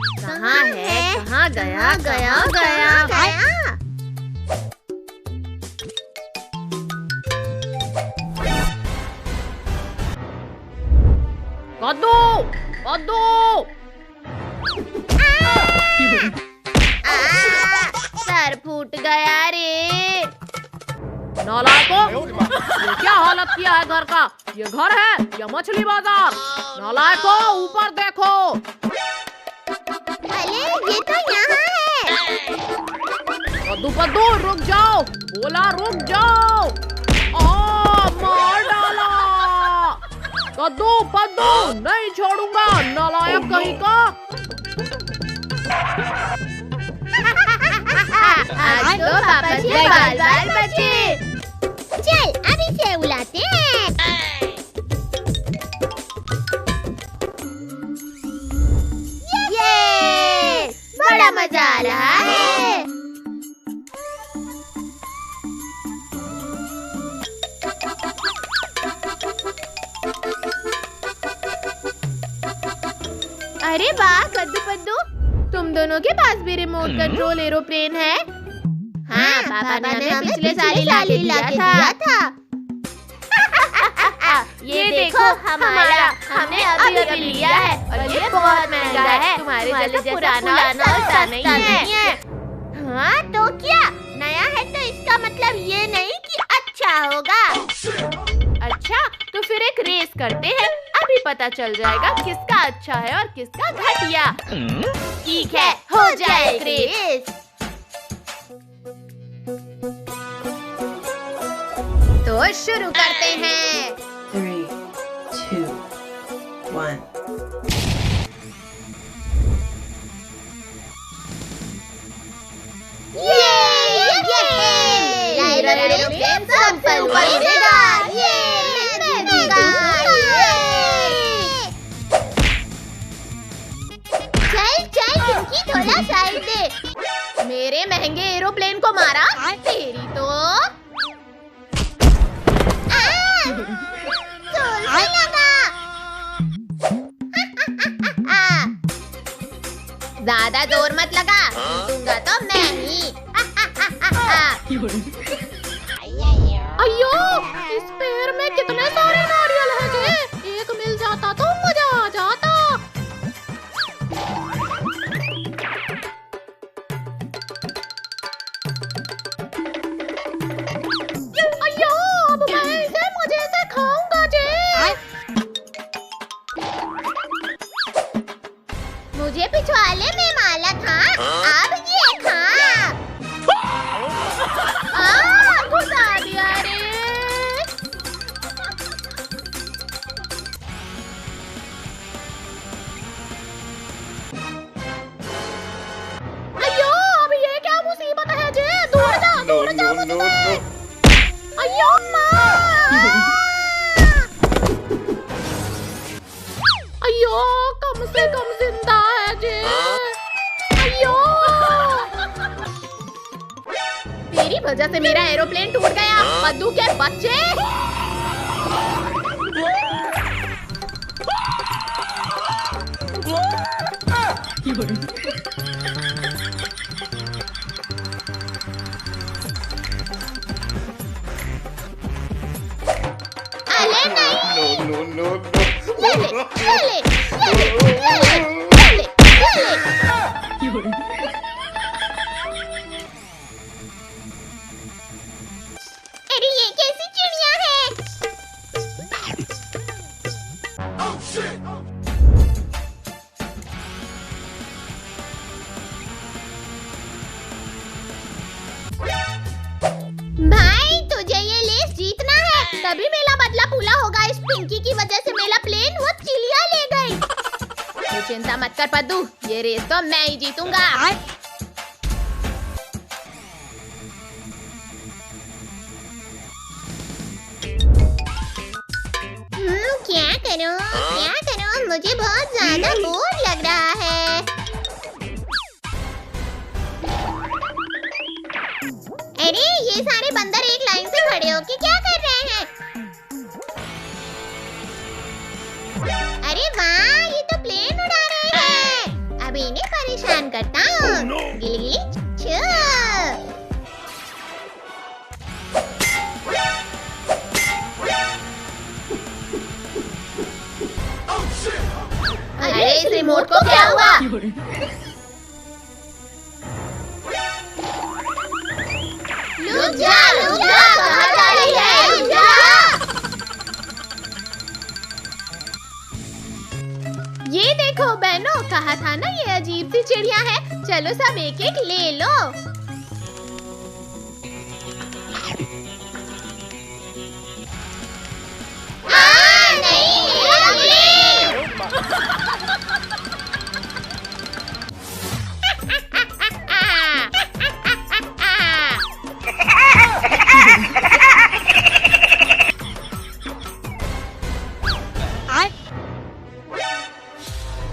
कहाँ है? कहाँ गया? गया गया गया। कद्दू, कद्दू। सर फूट गया रे। नालायकों, ये क्या हालत किया है घर का? ये घर है या मछली बाजार? नालायकों, ऊपर देखो। अरे ये तो यहाँ है। कद्दू कद्दू रुक जाओ, बोला रुक जाओ। मार डाला। कद्दू कद्दू नहीं छोड़ूंगा, नालायक कहीं का। आज तो पापा के बाल बाल बचे। चल अब इसे उलाते हैं। ये बड़ा मजा आ रहा है। अरे वाह कद्दू पद्दू, तुम दोनों के पास भी रिमोट कंट्रोल एरोप्लेन है? हाँ, पापा ने हमें पिछले साल ही ला के दिया था। ये देखो हमारा, हमने अभी लिया है और ये बहुत महंगा है। तुम्हारे जैसे पुराना सस्ता नहीं है। हाँ तो क्या, नया है तो इसका मतलब ये नहीं कि अच्छा होगा। अच्छा तो फिर एक रेस करते हैं, अभी पता चल जाएगा किसका अच्छा है और किसका घटिया। ठीक है, हो जाए रेस। तो शुरू करते हैं। 3, 2, 1. एरोप्लेन सबसे ऊपर उड़ेगा। मैं जीतूंगा। चल चल पिंकी, थोड़ा साइड दे। मेरे महंगे एरोप्लेन को मारा, तेरी तो ज्यादा जोर मत लगा, जीतूंगा तो मैं ही। अयो, इस पेड़ में कितने सारे नारियल हैं जी। एक मिल जाता तो मजा आ जाता। अयो, अब मैं इसे मजे से खाऊंगा जी। मुझे पिछवाले में माला था, अब ये खा। घुसा दिया रे। अयो, अब ये क्या मुसीबत है जी। दूर जा, दूर जा मुझसे। अयो माँ। अयो, कम से कम जिंदा है जी। अयो, तेरी वजह से मेरा एरोप्लेन टूट गया, कद्दू के बच्चे। अरे नहीं, No, no, no, ले ले, no. ले ले, ले ले, ले ले, ले ले, ले ले। अरे ये कैसी चिड़िया है? भाई तुझे ये रेस जीतना है, तभी मेला बदला फूला होगा। इस पिंकी की वजह से मेरा प्लेन वो चिड़िया ले गई। तो चिंता मत कर पद्दू, ये रेस तो मैं ही जीतूंगा। क्या करूं? मुझे बहुत ज्यादा बोर लग रहा है। अरे ये सारे बंदर एक लाइन से खड़े होके क्या कर रहे हैं? अरे वाह, ये तो प्लेन उड़ा रहे हैं। अब इन्हें निशान करता हूँ। गिली गिली छू। अरे इस रिमोट को क्या हुआ? रुक जा, कहाँ जा रही है? रुक जा। ये देखो बहनों, कहा था ना ये अजीब सी चिड़िया है। चलो सब एक एक ले लो। नहीं, मेरा प्लेन।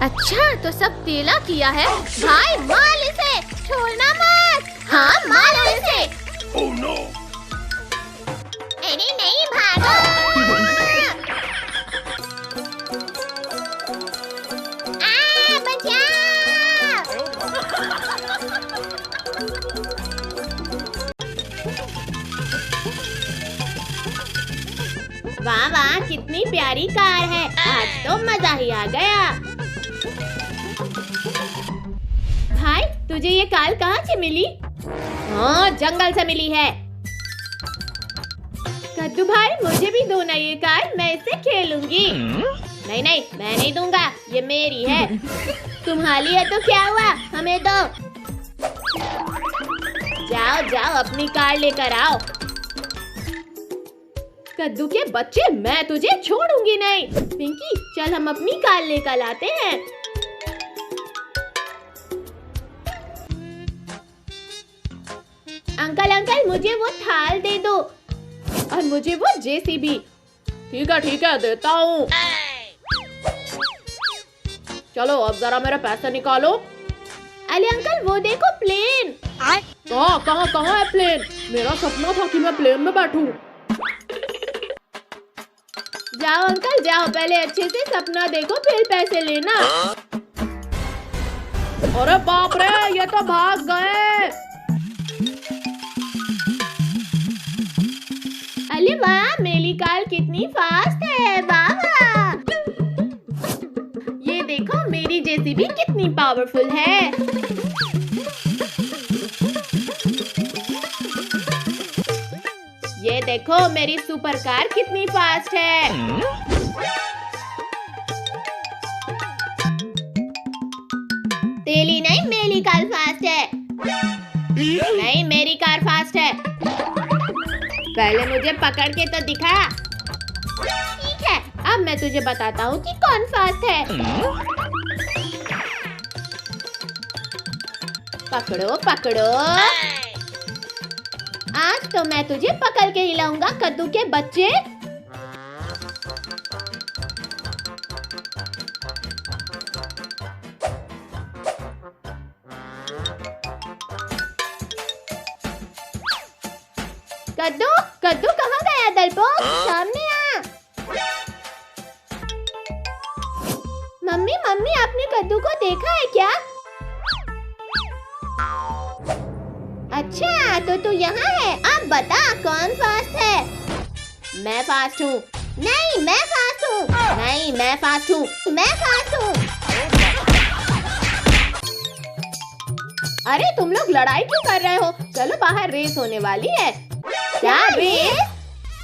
अच्छा तो सब तेला किया है। भाई मार इसे, छोड़ना मत। हाँ मारो इसे। Oh no! अरे नहीं, भागो। बचाओ। वाह वाह, कितनी प्यारी कार है। आज तो मजा ही आ गया। भाई तुझे ये कार कहाँ से मिली? हाँ जंगल से मिली है। कद्दू भाई मुझे भी दो ना ये कार, मैं इससे खेलूंगी। नहीं नहीं, मैं नहीं दूंगा, ये मेरी है। तुम्हारी है तो क्या हुआ, हमें दो। जाओ जाओ अपनी कार लेकर आओ। कद्दू के बच्चे, मैं तुझे छोड़ूंगी नहीं। पिंकी चल हम अपनी कार लेकर आते हैं। अंकल अंकल मुझे वो थाल दे दो और मुझे वो जेसीबी। ठीक है देता हूँ। चलो अब जरा मेरे पैसे निकालो। अरे अंकल वो देखो प्लेन। कहाँ है प्लेन? मेरा सपना था कि मैं प्लेन में बैठूं। जाओ अंकल जाओ, पहले अच्छे से सपना देखो फिर पैसे लेना। अरे बाप रे, ये तो भाग गए। अरे वाह, मेरी कार कितनी फास्ट है। वाह वाह, ये देखो मेरी जेसीबी कितनी पावरफुल है। ये देखो मेरी सुपर कार कितनी फास्ट है। तेली नहीं, मेरी कार फास्ट है। नहीं, मेरी कार फास्ट है। पहले मुझे पकड़ के तो दिखा। ठीक है, अब मैं तुझे बताता हूँ कि कौन फास्ट है। पकड़ो पकड़ो। आज तो मैं तुझे पकड़ के हिलाऊंगा कद्दू के बच्चे। कद्दू कद्दू कहाँ गया दलपोक? सामने आ। मम्मी मम्मी, आपने कद्दू को देखा है क्या? अच्छा तो तू यहाँ है। अब बता कौन फास्ट है? मैं फास्ट हूँ। नहीं मैं फास्ट हूँ। नहीं मैं फास्ट हूँ। मैं फास्ट हूँ। अरे तुम लोग लड़ाई क्यों कर रहे हो? चलो बाहर रेस होने वाली है। क्या रेस?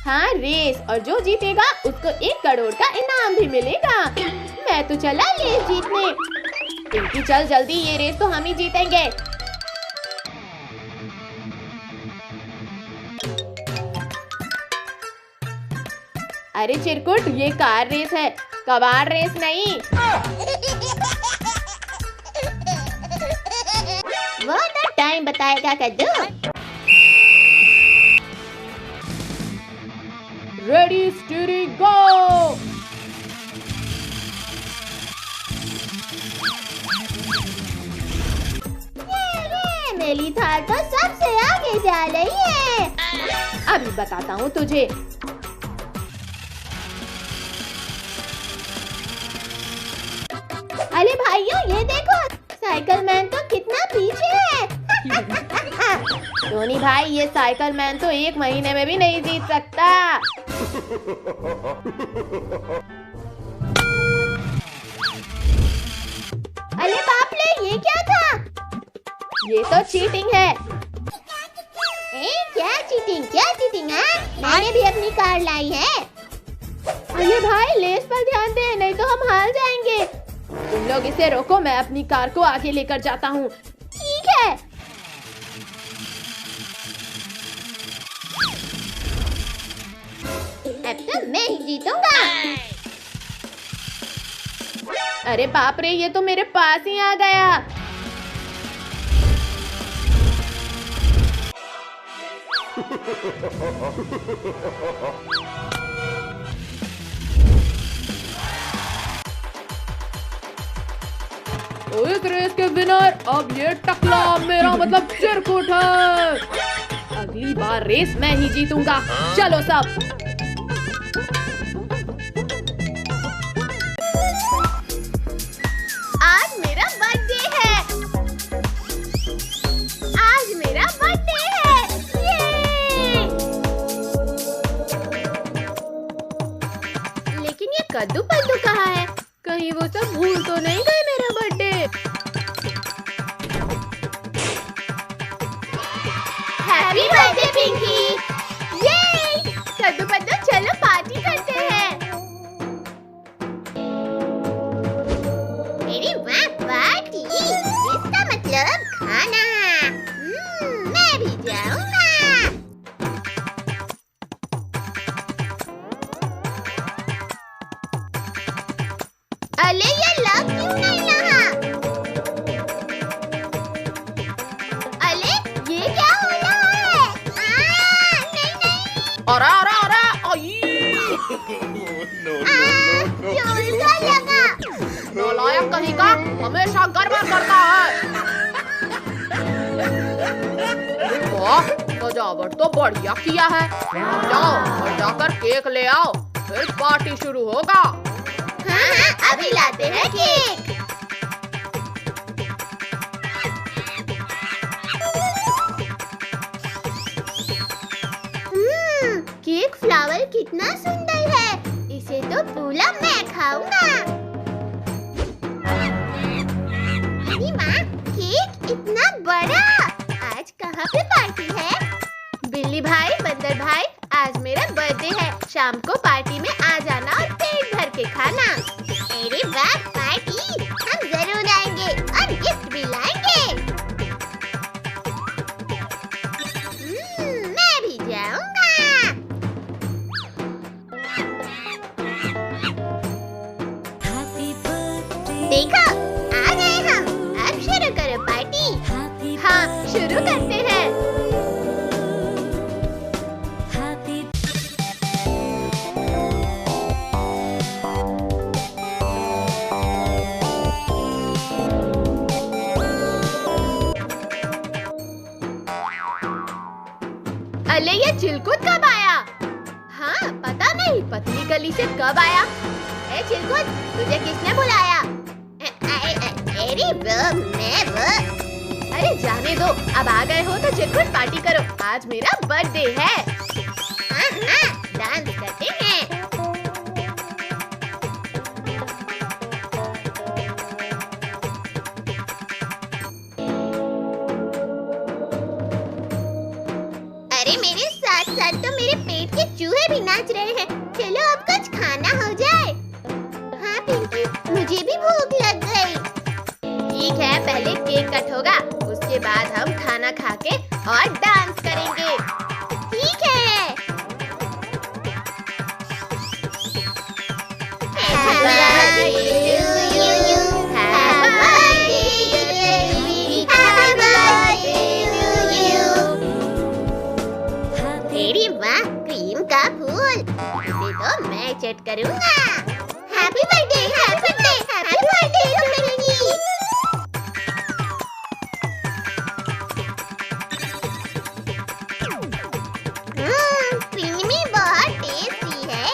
हाँ रेस, और जो जीतेगा उसको 1 करोड़ का इनाम भी मिलेगा। मैं तो चला रेस जीतने। पिंकी चल जल्दी, ये रेस तो हम ही जीतेंगे। अरे चिरकुट, ये कार रेस है, कबाड़ रेस नहीं। वो तो टाइम बताएगा कद्दू। रेडी स्टीयरिंग गो। मेरी थार तो सबसे आगे जा रही है। अभी बताता हूँ तुझे। अरे भाइयों ये देखो, साइकिल मैन तो कितना पीछे है। टोनी भाई, ये साइकिल मैन तो 1 महीने में भी नहीं जीत सकता। अरे बाप रे, ये क्या था? ये तो चीटिंग है। क्या चीटिंग है? मैंने भी अपनी कार लाई है। अरे भाई, लेस पर ध्यान दे, नहीं तो हम हार जाएंगे। तुम लोग इसे रोको, मैं अपनी कार को आगे लेकर जाता हूँ। ठीक है। अब तो मैं ही जीतूंगा। अरे बाप रे, ये तो मेरे पास ही आ गया। इस रेस के विनर अब ये टकला, मेरा मतलब चिरकुट है। अगली बार रेस मैं ही जीतूंगा। चलो सब। आज मेरा बर्थडे है। ये! लेकिन ये कद्दू पद्दू कहाँ है? कहीं वो सब भूल तो नहीं गए मेरा बर्थडे? Happy birthday Pinky! ये! कद्दू पद्दू, चलो पार्टी करते हैं। मेरी वाह पार्टी, इसका मतलब खाना। मैं भी जाऊंगा। अले, ये लग क्यों नहीं रहा? अले, ये क्या हो रहा है? नहीं। अरे जोर का लगा। नालायक कहीं का, हमेशा गड़बड़ करता है। वाह, सजावट तो बढ़िया किया है। जाओ और जाकर केक ले आओ, फिर पार्टी शुरू होगा। हाँ, अभी लाते हैं केक। केक फ्लावर कितना सुंदर है। इसे तो पूरा मैं खाऊंगा। अरे माँ, केक इतना बड़ा। आज कहाँ पे पार्टी है? बिल्ली भाई, बंदर भाई, आज मेरा बर्थडे है। शाम को पार्टी में आ जाना और पेट भर के खाना। अरे वाह पार्टी, हम जरूर आएंगे और गिफ्ट भी लाएंगे। मैं भी जाऊंगा। देखो, आ गए हम। अब शुरू करो पार्टी। हाँ, शुरू करते हैं। अले, ये चिलकुट कब आया? हाँ, पता नहीं, पतली गली से कब आया? ए चिलकुट, तुझे किसने बुलाया? अरे जाने दो, अब आ गए हो तो चिलकुट पार्टी करो। आज मेरा बर्थडे है। हाँ, डांस करते हैं। अरे मेरे साथ साथ तो मेरे पेट के चूहे भी नाच रहे हैं। चलो अब कुछ खाना हो जाए। हाँ पिंकी, मुझे भी भूख लग गई। ठीक है, पहले केक कट होगा, उसके बाद हम खाना खा के और डांस करेंगे। ठीक है। मेरी वाह, क्रीम का फूल, इसे तो मैं चट करूंगा। Happy birthday, happy birthday, happy birthday Pinky. Creamy बहुत टेस्टी है।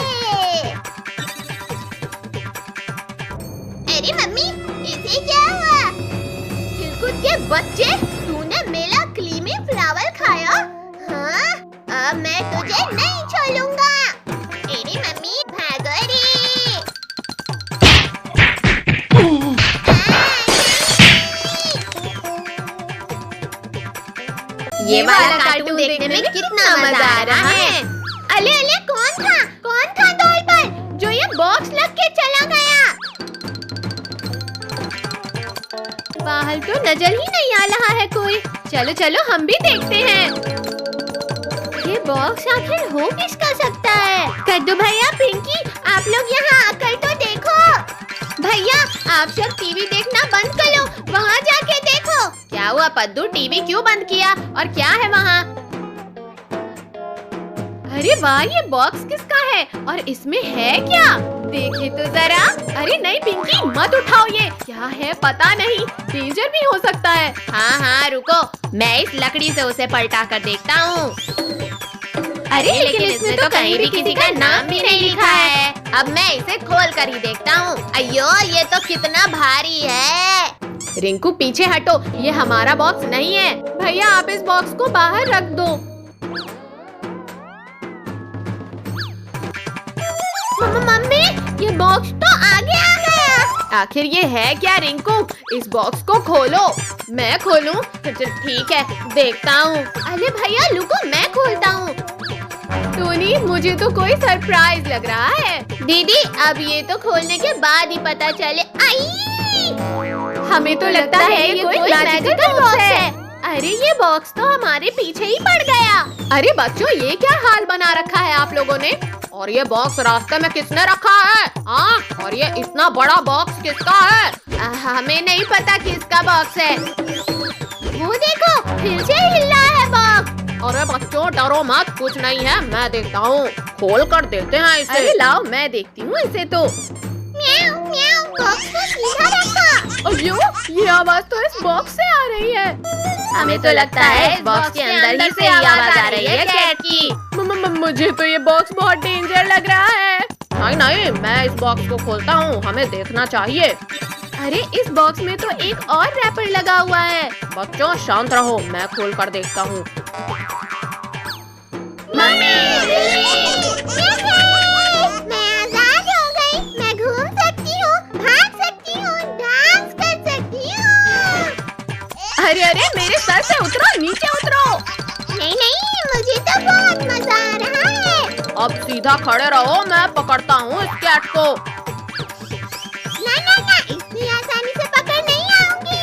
अरे मम्मी, इसे क्या हुआ? ये बच्चे, तूने मेरा क्रीमी फ्लावर खाया? हाँ, अब मैं तुझे नहीं छोड़ूंगा। तेरी मम्मी भागो रे। ये वाला कार्टून देखने में कितना मजा आ रहा है। अले अले कौन था डॉल पर जो ये बॉक्स लग के चला गया? बाहर तो नजर ही नहीं आ रहा है कोई। चलो चलो हम भी देखते हैं। ये बॉक्स आखिर हो किसका सकता है? कद्दू भैया, पिंकी, आप लोग यहाँ आकर तो देखो। भैया आप सब टीवी देखना बंद करो, वहाँ जाके देखो। क्या हुआ पद्दू, टीवी क्यों बंद किया और क्या है वहाँ? अरे वाह, ये बॉक्स किसका है और इसमें है क्या? देखे तो जरा। अरे नहीं पिंकी, मत उठाओ, ये क्या है पता नहीं, डेंजर भी हो सकता है। हाँ हाँ रुको, मैं इस लकड़ी से उसे पलटा कर देखता हूँ। अरे लेकिन इसमें तो कहीं भी किसी का नाम भी नहीं लिखा है। अब मैं इसे खोल कर ही देखता हूँ। अयो ये तो कितना भारी है। रिंकू पीछे हटो, ये हमारा बॉक्स नहीं है। भैया आप इस बॉक्स को बाहर रख दो। मम्मी ये बॉक्स तो आगे आ गया। आखिर ये है क्या रिंकू? इस बॉक्स को खोलो। मैं खोलूं? ठीक है देखता हूँ। अरे भैया रुको, मैं खोलता हूँ। टोनी मुझे तो कोई सरप्राइज लग रहा है। दीदी अब ये तो खोलने के बाद ही पता चले। आई हमें तो लगता है ये कोई मैजिकल बॉक्स है। अरे ये बॉक्स तो हमारे पीछे ही पड़ गया। अरे बच्चों ये क्या हाल बना रखा है आप लोगों ने? और ये बॉक्स रास्ते में किसने रखा है? हाँ, और ये इतना बड़ा बॉक्स किसका है? हमें नहीं पता किसका बॉक्स है। वो देखो फिर से हिल रहा है बॉक्स। अरे बच्चों डरो मत, कुछ नहीं है, मैं देखता हूँ। खोल कर देते हैं इसे। अरे लाओ मैं देखती हूँ इसे तो। म्याऊ म्याऊ, बॉक्स को सीधा रखा। अयो ये आवाज तो इस बॉक्स से आ रही है। हमें तो लगता है इस बॉक्स के अंदर ही से आवाज आ रही है कैट की। मुझे तो ये बॉक्स बहुत डेंजर लग रहा है। नहीं नहीं, मैं इस बॉक्स को खोलता हूँ, हमें देखना चाहिए। अरे इस बॉक्स में तो एक और रैपर लगा हुआ है। बच्चों शांत रहो, मैं खोल कर देखता हूँ। मम्मी मैं आजाद हो गई, मैं घूम सकती हूँ, भाग सकती हूँ, डांस कर सकती हूँ। अरे अरे मेरे सर से उतरो, नीचे उतरो। नहीं नहीं मुझे तो बहुत मजा आ रहा है। अब सीधा खड़े रहो, मैं पकड़ता हूँ इस कैट को। ना ना ना, इतनी आसानी से पकड़ नहीं आऊंगी।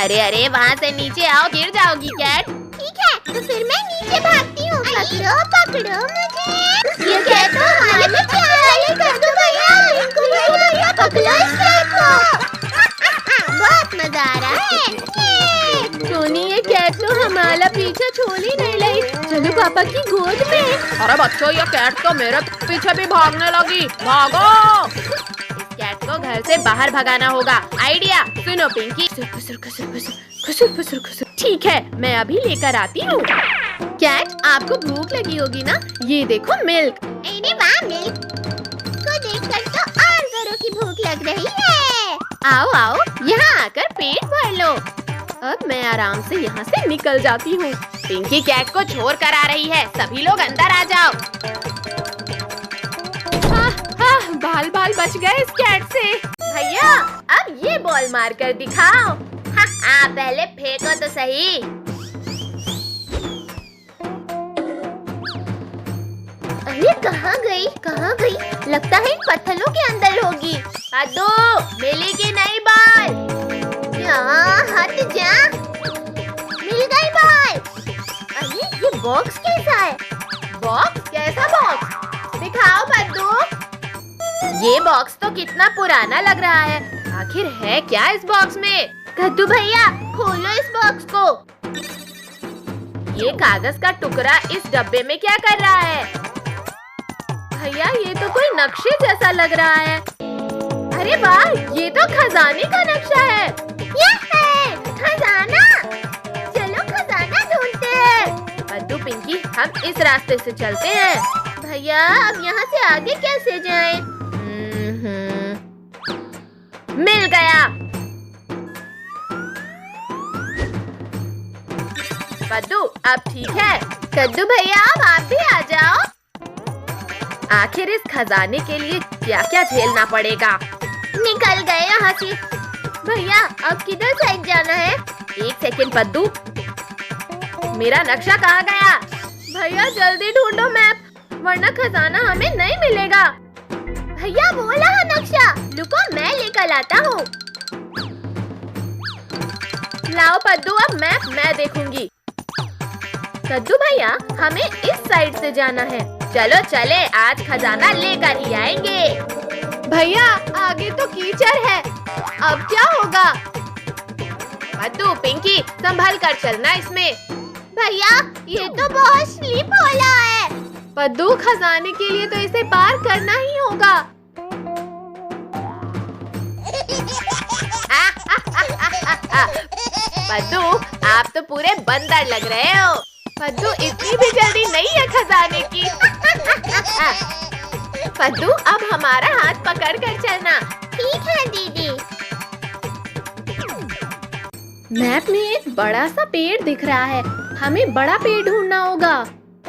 अरे अरे वहाँ से नीचे आओ, गिर जाओगी कैट। ठीक है तो फिर मैं नीचे भागती हूँ। पकड़ो पकड़ो मुझे। ये कैट तो हमारे प्यारे कद्दू भैया, रिंकू भैया, पकड़ो इस कैट को। बहुत मजा आ रहा है। टोनी ये कैट तो हमारा पीछे छोड़ ही नहीं रही। चलो पापा की गोद में। अरे बच्चों ये कैट तो मेरे पीछे भी भागने लगी, भागो। इस कैट को घर से बाहर भगाना होगा। आइडिया सुनो पिंकी। ठीक है मैं अभी लेकर आती हूँ। कैट आपको भूख लगी होगी ना, ये देखो मिल्क। अरे वाह, मिल्क को देखकर तो और जोरों की भूख लग रही है। आओ आओ यहाँ आकर पेट भर लो। अब मैं आराम से यहाँ से निकल जाती हूँ। पिंकी कैट को छोड़ कर आ रही है, सभी लोग अंदर आ जाओ। बाल बाल बच गए इस कैट से। भैया अब ये बॉल मार कर दिखाओ। पहले फेंको तो सही। अरे कहाँ गई? लगता है इन पत्थरों के अंदर होगी। कद्दू मिलेगी नहीं बॉल। हट जा, मिल गई बॉल। अरे ये बॉक्स कैसा है? बॉक्स? कैसा बॉक्स? दिखाओ कद्दू। ये बॉक्स तो कितना पुराना लग रहा है। आखिर है क्या इस बॉक्स में? कद्दू भैया खोलो इस बॉक्स को। ये कागज का टुकड़ा इस डब्बे में क्या कर रहा है? भैया ये तो कोई नक्शे जैसा लग रहा है। अरे वाह, ये तो खजाने का नक्शा है। ये है खजाना। चलो खजाना ढूंढते हैं। कद्दू पिंकी हम इस रास्ते से चलते हैं। भैया अब यहाँ से आगे कैसे जाएं? मिल गया। पद्दू अब ठीक है। कद्दू भैया अब आप भी आ जाओ। आखिर इस खजाने के लिए क्या क्या झेलना पड़ेगा। निकल गए यहाँ से। भैया अब किधर साइड जाना है? एक सेकंड पद्दू, मेरा नक्शा कहाँ गया? भैया जल्दी ढूंढो मैप, वरना खजाना हमें नहीं मिलेगा। भैया वो रहा नक्शा, रुको मैं लेकर आता हूँ। लाओ पद्दू, अब मैप मैं देखूंगी। कद्दू भैया हमें इस साइड से जाना है। चलो चले, आज खजाना लेकर ही आएंगे। भैया आगे तो कीचड़ है, अब क्या होगा? पद्दू पिंकी संभल कर चलना इसमें। भैया ये तो बहुत स्लिप हो रहा है। पद्दू खजाने के लिए तो इसे पार करना ही होगा। पद्दू आप तो पूरे बंदर लग रहे हो। पद्दू इतनी भी जल्दी नहीं है खजाने की। पद्दू अब हमारा हाथ पकड़ कर चलना। ठीक है दीदी। मैप में एक बड़ा सा पेड़ दिख रहा है, हमें बड़ा पेड़ ढूंढना होगा।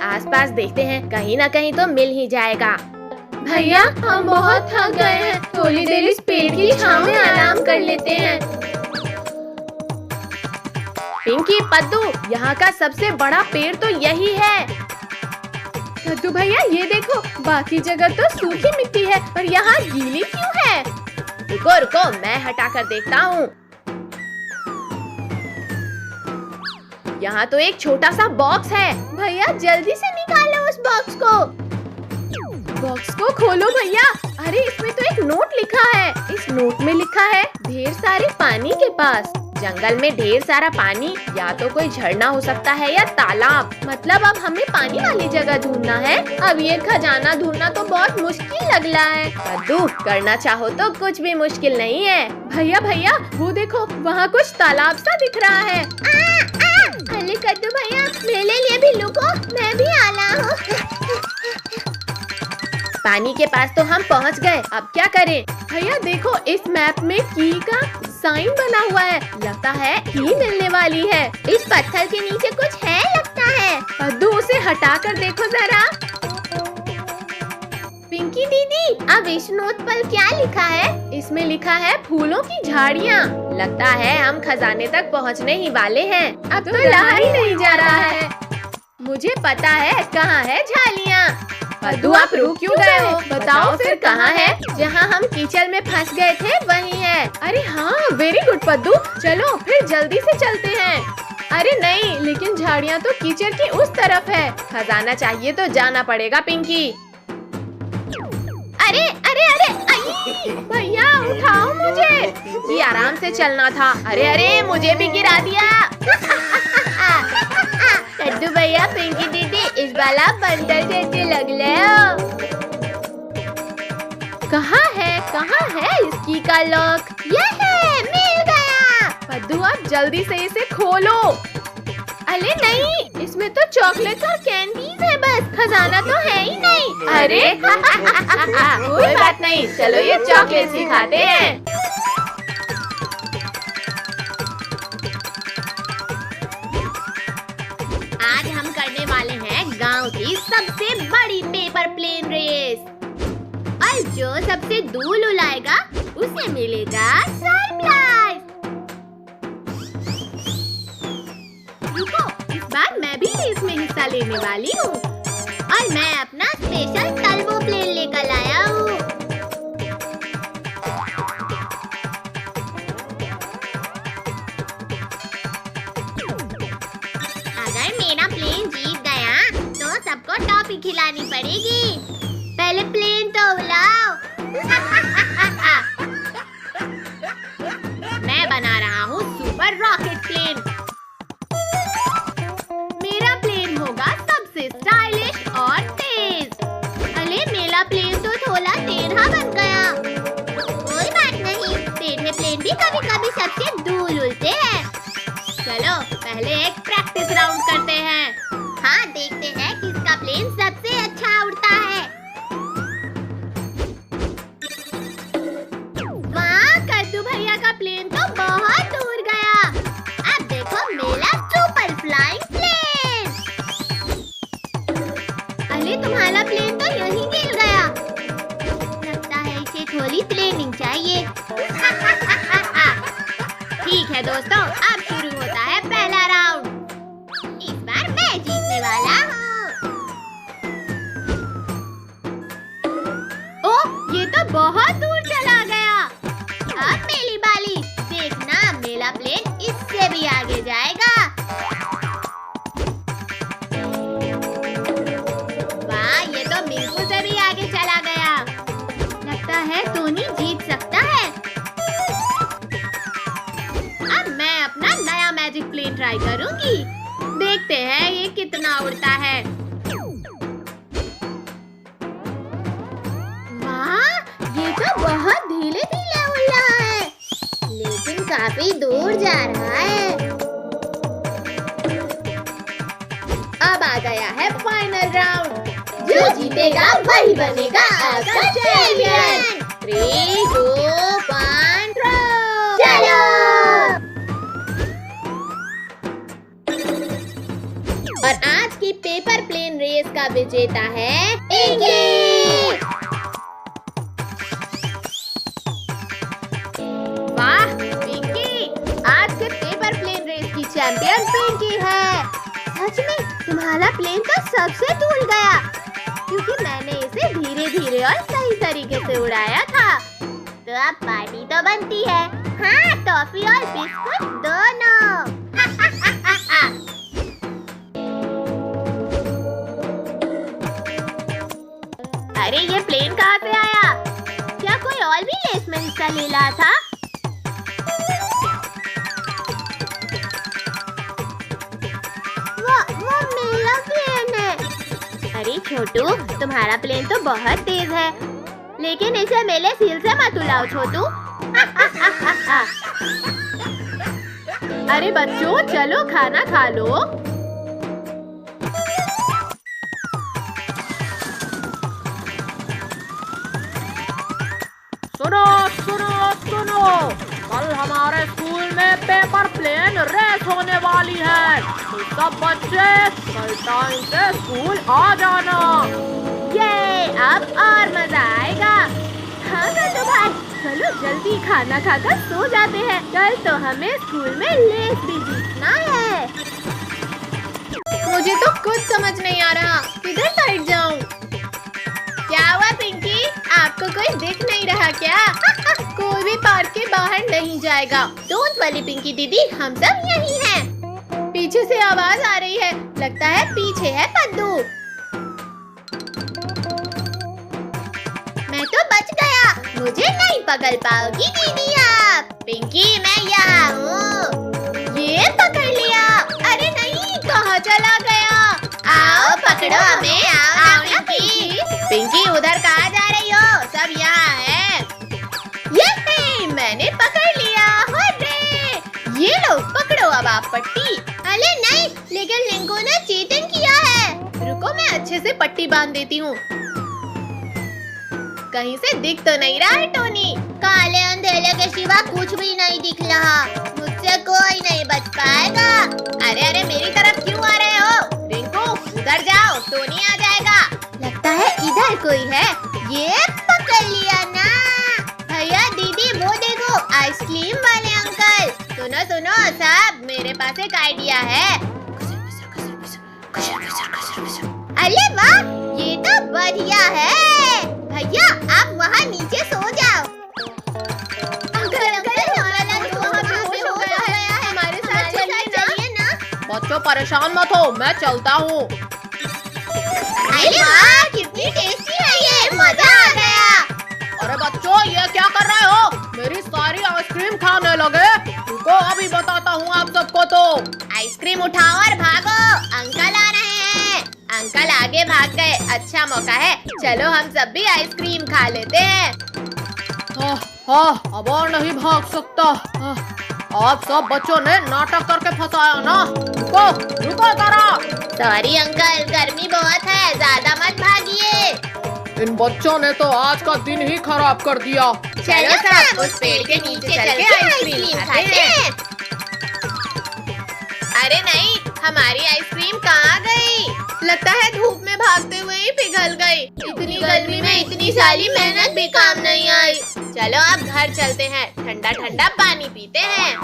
आसपास देखते हैं, कहीं ना कहीं तो मिल ही जाएगा। भैया हम बहुत थक गए हैं, थोड़ी देर इस पेड़ की छांव में आराम कर लेते हैं। पिंकी पद्दू यहाँ का सबसे बड़ा पेड़ तो यही है। कद्दू भैया ये देखो, बाकी जगह तो सूखी मिट्टी है और यहाँ गीली क्यों है? रुको रुको मैं हटा कर देखता हूँ। यहाँ तो एक छोटा सा बॉक्स है। भैया जल्दी से निकालो उस बॉक्स को। बॉक्स को खोलो भैया। अरे इसमें तो एक नोट लिखा है। इस नोट में लिखा है ढेर सारे पानी के पास। जंगल में ढेर सारा पानी, या तो कोई झरना हो सकता है या तालाब। मतलब अब हमें पानी वाली जगह ढूंढना है। अब ये खजाना ढूंढना तो बहुत मुश्किल लग रहा है। कद्दू करना चाहो तो कुछ भी मुश्किल नहीं है। भैया भैया वो देखो, वहाँ कुछ तालाब सा दिख रहा है। अरे कद्दू भैया मेरे लिए भी रुको, मैं भी आ रहा हूँ। पानी के पास तो हम पहुँच गए, अब क्या करें? भैया देखो इस मैप में की का साइन बना हुआ है, लगता है की मिलने वाली है। इस पत्थर के नीचे कुछ है लगता है। कद्दू उसे हटा कर देखो जरा। पिंकी दीदी अब इस नोट पर क्या लिखा है? इसमें लिखा है फूलों की झाड़ियाँ। लगता है हम खजाने तक पहुँचने ही वाले हैं। अब तो रहा ही नहीं जा रहा है। मुझे पता है कहाँ है झाड़ियाँ। कद्दू आप रुक क्यों गए हो? बताओ फिर कहाँ है? जहाँ हम कीचड़ में फंस गए थे वही है। अरे हाँ वेरी गुड पद्दू, चलो फिर जल्दी से चलते हैं। अरे नहीं, लेकिन झाड़ियाँ तो कीचड़ की उस तरफ है। खजाना चाहिए तो जाना पड़ेगा पिंकी। अरे अरे अरे भैया उठाओ मुझे। जी आराम से चलना था। अरे अरे मुझे भी गिरा दिया। कद्दू भैया पिंकी दीदी इस बार आप बंदर जैसे लग रहे हो। कहाँ है इसकी का लॉक? ये है, मिल गया। कद्दू आप जल्दी से इसे खोलो। अरे नहीं, इसमें तो चॉकलेट और कैंडीज है बस, खजाना तो है ही नहीं। अरे कोई बात नहीं, चलो ये चॉकलेट ही खाते हैं। आज हम करने वाले हैं गांव की सबसे बड़ी पेपर प्लेन रेस, और जो सबसे दूर उड़ाएगा उसे मिलेगा सरप्राइज। रुको, इस बार मैं भी रेस में हिस्सा लेने वाली हूँ और मैं अपना स्पेशल टर्बो प्लेन लेकर आया हूँ। अगर मेरा प्लेन जीत गया तो सबको टॉफी खिलानी पड़ेगी। पहले प्लेन तो उड़ाओ। मैं बना रहा हूँ सुपर रॉकेट प्लेन। मेरा प्लेन होगा सबसे स्टाइलिश और तेज। अरे मेरा प्लेन तो थोड़ा टेढ़ा बन गया। कोई बात नहीं, टेढ़े प्लेन भी कभी कभी सबसे दूर उड़ते हैं। चलो पहले एक प्रैक्टिस राउंड करते हैं। हाँ देखते हैं किसका प्लेन सबसे अच्छा उड़ता है। वाह, कद्दू भैया का प्लेन तो बहुत दूर गया। ठीक है दोस्तों, अब शुरू होता है पहला राउंड। इस बार मैं जीतने वाला हूँ। ओह, ये तो बहुत दूर चला गया। अब मेरी बारी। देखना, मेरा प्लेन इससे भी आगे जाएगा। वाह, ये तो मिल्कू से भी आगे चला गया। लगता है टोनी जीत सकता है। अब मैं अपना नया मैजिक प्लेन ट्राई करूंगी। देखते हैं ये कितना उड़ता है। वाह, ये तो बहुत धीरे धीरे उड़ रहा है, लेकिन काफी दूर जा रहा है। अब आ गया है फाइनल राउंड। जो जीतेगा वही बनेगा आपका चैंपियन। 3, 2, 1, चलो। और आज की पेपर प्लेन रेस का विजेता है पिंकी। वाह पिंकी, आज के पेपर प्लेन रेस की चैंपियन पिंकी है। सच में तुम्हारा प्लेन तो सबसे दूर गया, क्योंकि मैंने इसे धीरे धीरे और सही तरीके से उड़ाया था। तो अब पार्टी तो बनती है। हाँ, टॉफी और बिस्कुट दोनों। अरे ये प्लेन कहाँ से आया? क्या कोई और भी रेस में हिस्सा ले रहा था? वो मेरा प्लेन है। अरे छोटू, तुम्हारा प्लेन तो बहुत तेज है, लेकिन इसे मेरे सील से मत उड़ाओ छोटू। अरे बच्चों, चलो खाना खा लो। सुनो सुनो सुनो, कल हमारे स्कूल में पेपर प्लेन रेस होने वाली है, तो सब बच्चे कल टाइम से स्कूल आ जाना। ये अब और मजा आएगा। हाँ तो भाई, चलो जल्दी खाना खाकर सो जाते हैं। कल तो हमें स्कूल में रेस भी जीतना है। मुझे तो कुछ समझ नहीं आ रहा, किधर साइड जाऊं? क्या हुआ पिंकी? आपको कोई दिख नहीं रहा क्या? कोई भी पार्क के बाहर नहीं जाएगा। डोंट वरी पिंकी दीदी, हम सब यही हैं। पीछे से आवाज आ रही है, लगता है पीछे है पद्दू। मैं तो बच गया, मुझे नहीं पकड़ पाओगी दीदी आप। पिंकी, मैं यहाँ हूँ। ये पकड़ लिया। अरे नहीं, कहाँ चला गया? आओ पकड़ो हमें, आओ ना पिंकी। पिंकी, उधर कहाँ जा रही हो? सब यहाँ है। ये मैंने पकड़ लिया। हुर्रे! ये लो, पकड़ो अब आप पट्टी। अरे नहीं, लेकिन लिंको ने चीटिंग किया है। रुको, मैं अच्छे से पट्टी बांध देती हूँ। कहीं से दिख तो नहीं रहा है टोनी? काले अंधेरे के सिवा कुछ भी नहीं दिख रहा। मुझसे कोई नहीं बच पाएगा। अरे अरे, मेरी तरफ क्यों आ रहे हो? रिंकू, उधर जाओ, टोनी आ जाएगा। लगता है इधर कोई है। ये पकड़ लिया ना। भैया दीदी, वो देखो, आइसक्रीम वाले अंकल। सुनो सुनो सब, मेरे पास एक आइडिया है। अरे वाह, ये तो बढ़िया है। भैया आप वहाँ नीचे सो जाओ। हमारे साथ चलिए ना। बच्चों परेशान मत हो, मैं चलता हूँ। अरे वाह, कितनी टेस्टी है ये, मजा आ गया। अरे बच्चों, ये क्या कर रहे हो? मेरी सारी आइसक्रीम खाने लगे। रुको, अभी बताता हूँ आप सबको। तो आइसक्रीम उठाओ और भागो, अंकल आ रहे हैं। अंकल आगे भाग गए, अच्छा मौका है, चलो हम सब भी आइसक्रीम खा लेते हैं। हाँ, अब और नहीं भाग सकता। आप सब बच्चों ने नाटक करके फंसाया ना। रुको रुको जरा। सॉरी अंकल, गर्मी बहुत है, ज्यादा मत भागिए। इन बच्चों ने तो आज का दिन ही खराब कर दिया। चलो सब उस पेड़ के नीचे चल के आइसक्रीम खाते हैं। अरे नहीं, हमारी आइसक्रीम कहाँ गई? लगता है धूप में भागते हुए ही पिघल गई। इतनी गर्मी में इतनी सारी मेहनत भी काम नहीं आई। चलो अब घर चलते हैं, ठंडा ठंडा पानी पीते हैं।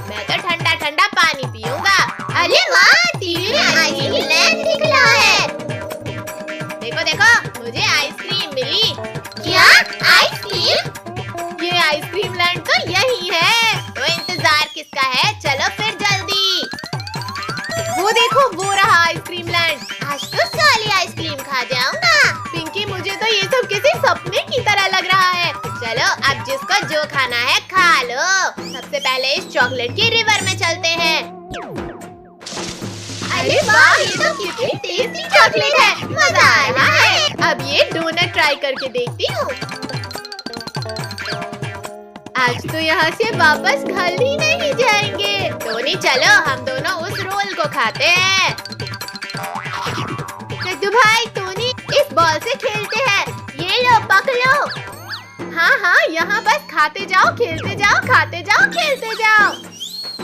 मैं तो ठंडा ठंडा पानी पीऊंगा। अरे वाह, टीवी में आइसक्रीम दिख रहा है। देखो देखो, मुझे आइसक्रीम मिली। क्या आइसक्रीम? ये आइसक्रीम लैंड तो यही है। तो इंतजार किसका है, चलो फिर जल्दी। वो देखो, वो रहा आइसक्रीम लैंड। आज तो सारी आइसक्रीम खा जाऊंगा। पिंकी, मुझे तो ये सब किसी सपने की तरह लग रहा है। चलो अब जिसको जो खाना है खा लो। सबसे पहले इस चॉकलेट की रिवर में चलते हैं। अरे वाह, ये तो कितनी टेस्टी चॉकलेट है, मजा आ रहा है। अब ये डोनट ट्राई करके देखती हूँ। आज तो यहाँ से वापस घर ही नहीं जाएंगे। टोनी चलो, हम दोनों उस रोल को खाते हैं। कद्दू भाई, टोनी इस बॉल से खेलते हैं। ये लो, पकड़ो। हाँ हाँ, यहाँ बस खाते जाओ, खेलते जाओ, खाते जाओ, खेलते जाओ।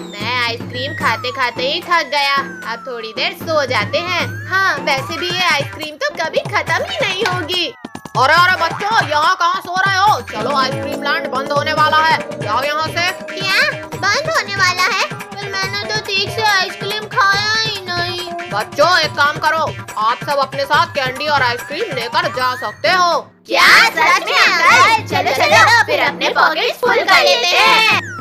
मैं आइसक्रीम खाते खाते ही थक गया। अब थोड़ी देर सो जाते हैं। हाँ, वैसे भी ये आइसक्रीम तो कभी खत्म ही नहीं होगी। अरे अरे बच्चों, यहाँ कहाँ सो रहे हो? चलो, आइसक्रीम लैंड बंद होने वाला है, जाओ यहाँ से। क्या बंद होने वाला है? पर मैंने तो ठीक से आइसक्रीम खाया ही नहीं। बच्चों, एक काम करो, आप सब अपने साथ कैंडी और आइसक्रीम लेकर जा सकते हो। क्या सच में अंकल? चलो चलो, फिर अपने पॉकेट्स फुल कर लेते हैं।